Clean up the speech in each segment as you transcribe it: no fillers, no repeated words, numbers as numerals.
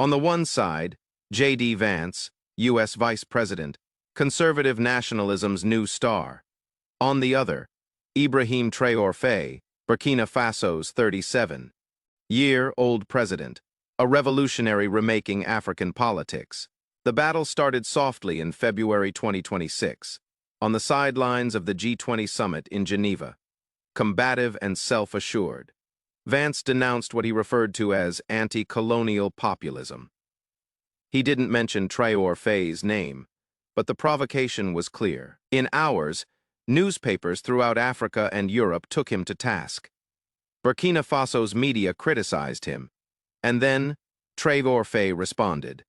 On the one side, JD Vance, U.S. Vice President, conservative nationalism's new star. On the other, Ibrahim Traoré, Burkina Faso's 37-year-old president, a revolutionary remaking African politics. The battle started softly in February 2026, on the sidelines of the G20 summit in Geneva. Combative and self-assured, Vance denounced what he referred to as anti-colonial populism. He didn't mention Traoré's name, but the provocation was clear. In hours, newspapers throughout Africa and Europe took him to task. Burkina Faso's media criticized him, and then Traoré responded.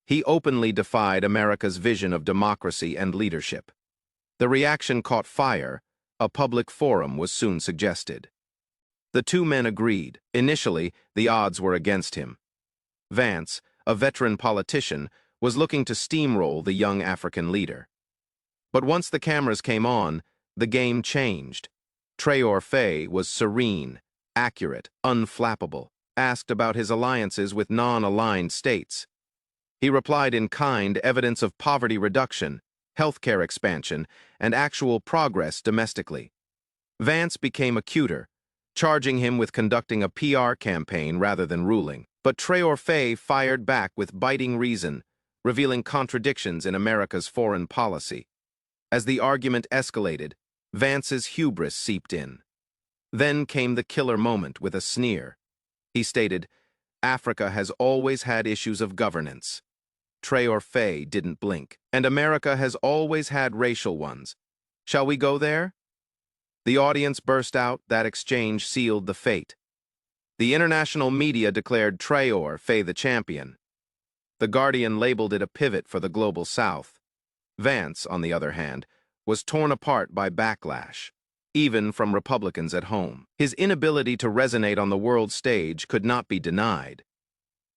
He openly defied America's vision of democracy and leadership. The reaction caught fire. A public forum was soon suggested. The two men agreed. Initially, the odds were against him. Vance, a veteran politician, was looking to steamroll the young African leader. But once the cameras came on, the game changed. Traoré was serene, accurate, unflappable, asked about his alliances with non-aligned states. He replied in kind, evidence of poverty reduction, healthcare expansion, and actual progress domestically. Vance became acuter, charging him with conducting a PR campaign rather than ruling. But Traoré fired back with biting reason, revealing contradictions in America's foreign policy. As the argument escalated, Vance's hubris seeped in. Then came the killer moment with a sneer. He stated, "Africa has always had issues of governance." Traoré didn't blink. "And America has always had racial ones. Shall we go there?" The audience burst out. That exchange sealed the fate. The international media declared Traoré the champion. The Guardian labeled it a pivot for the global South. Vance, on the other hand, was torn apart by backlash, even from Republicans at home. His inability to resonate on the world stage could not be denied.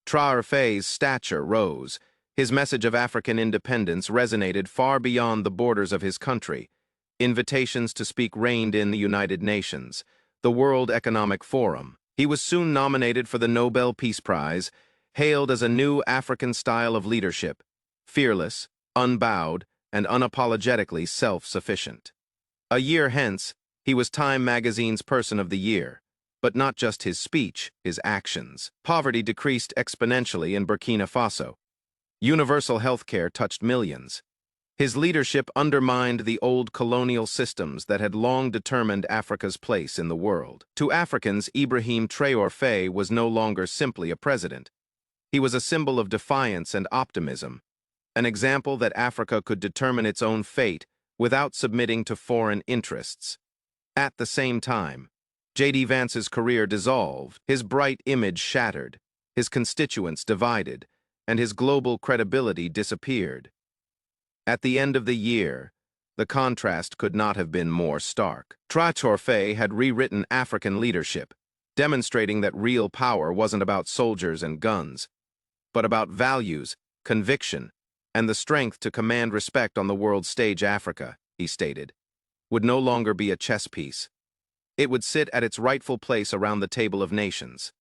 Traoré's stature rose. His message of African independence resonated far beyond the borders of his country. Invitations to speak rained in the United Nations, the World Economic Forum. He was soon nominated for the Nobel Peace Prize, hailed as a new African style of leadership, fearless, unbowed, and unapologetically self-sufficient. A year hence, he was Time magazine's Person of the Year. But not just his speech, his actions. Poverty decreased exponentially in Burkina Faso. Universal health care touched millions. His leadership undermined the old colonial systems that had long determined Africa's place in the world. To Africans, Ibrahim Traoré was no longer simply a president. He was a symbol of defiance and optimism, an example that Africa could determine its own fate without submitting to foreign interests. At the same time, JD Vance's career dissolved, his bright image shattered, his constituents divided, and his global credibility disappeared. At the end of the year, the contrast could not have been more stark. Traoré had rewritten African leadership, demonstrating that real power wasn't about soldiers and guns, but about values, conviction, and the strength to command respect on the world stage. Africa, he stated, would no longer be a chess piece. It would sit at its rightful place around the table of nations.